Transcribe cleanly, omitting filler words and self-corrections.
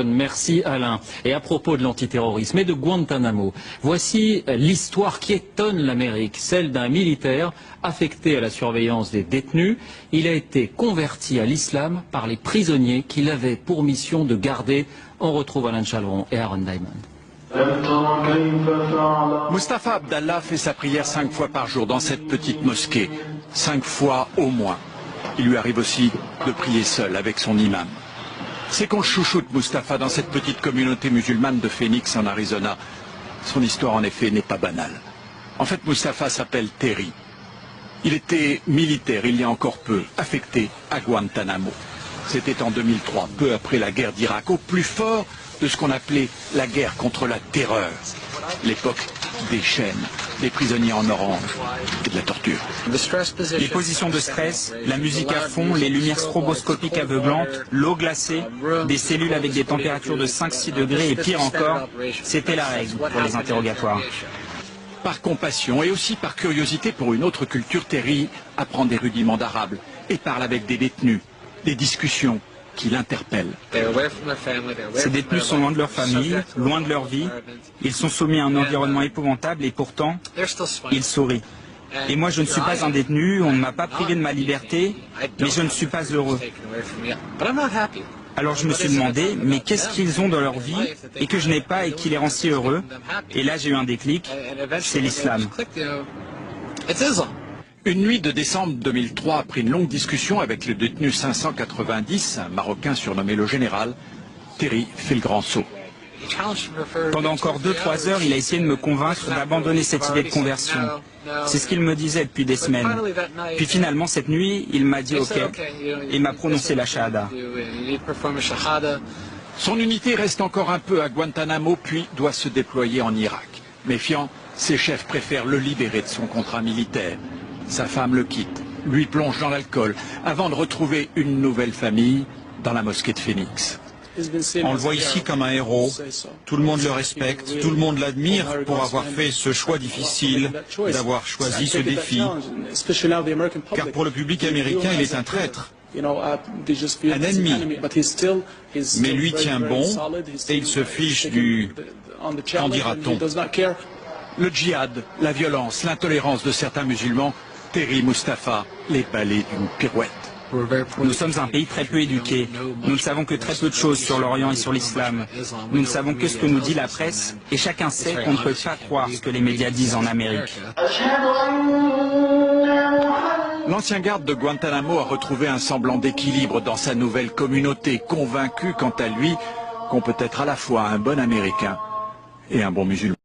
Merci Alain. Et à propos de l'antiterrorisme et de Guantanamo, voici l'histoire qui étonne l'Amérique, celle d'un militaire affecté à la surveillance des détenus. Il a été converti à l'islam par les prisonniers qu'il avait pour mission de garder. On retrouve Alain Chalron et Aaron Diamond. Mustapha Abdallah fait sa prière 5 fois par jour dans cette petite mosquée. 5 fois au moins. Il lui arrive aussi de prier seul avec son imam. C'est qu'on chouchoute Mustapha dans cette petite communauté musulmane de Phoenix en Arizona. Son histoire en effet n'est pas banale. En fait, Mustapha s'appelle Terry. Il était militaire il y a encore peu, affecté à Guantanamo. C'était en 2003, peu après la guerre d'Irak, au plus fort de ce qu'on appelait la guerre contre la terreur. L'époque des chaînes, des prisonniers en orange et de la torture. Les positions de stress, la musique à fond, les lumières stroboscopiques aveuglantes, l'eau glacée, des cellules avec des températures de 5-6 degrés et pire encore, c'était la règle pour les interrogatoires. Par compassion et aussi par curiosité pour une autre culture, Terry apprend des rudiments d'arabe et parle avec des détenus, des discussions qui l'interpellent. Ces détenus sont loin de leur famille, loin de leur vie, ils sont soumis à un environnement épouvantable et pourtant, ils sourient. Et moi je ne suis pas un détenu, on ne m'a pas privé de ma liberté, mais je ne suis pas heureux. Alors je me suis demandé, mais qu'est-ce qu'ils ont dans leur vie et que je n'ai pas et qui les rend si heureux? Et là j'ai eu un déclic, c'est l'islam. Une nuit de décembre 2003, après une longue discussion avec le détenu 590, un Marocain surnommé le Général, Terry fait le grand saut. Pendant encore 2-3 heures, il a essayé de me convaincre d'abandonner cette idée de conversion. C'est ce qu'il me disait depuis des semaines. Puis finalement, cette nuit, il m'a dit OK et m'a prononcé la shahada. Son unité reste encore un peu à Guantanamo, puis doit se déployer en Irak. Méfiant, ses chefs préfèrent le libérer de son contrat militaire. Sa femme le quitte, lui plonge dans l'alcool, avant de retrouver une nouvelle famille dans la mosquée de Phoenix. On le voit ici comme un héros. Tout le monde le respecte, tout le monde l'admire pour avoir fait ce choix difficile, d'avoir choisi ce défi. Car pour le public américain, il est un traître, un ennemi. Mais lui tient bon et il se fiche du qu'en dira-t-on. Le djihad, la violence, l'intolérance de certains musulmans, Terry Mustapha les balaie d'une pirouette. Nous sommes un pays très peu éduqué. Nous ne savons que très peu de choses sur l'Orient et sur l'islam. Nous ne savons que ce que nous dit la presse et chacun sait qu'on ne peut pas croire ce que les médias disent en Amérique. L'ancien garde de Guantanamo a retrouvé un semblant d'équilibre dans sa nouvelle communauté, convaincu quant à lui qu'on peut être à la fois un bon Américain et un bon musulman.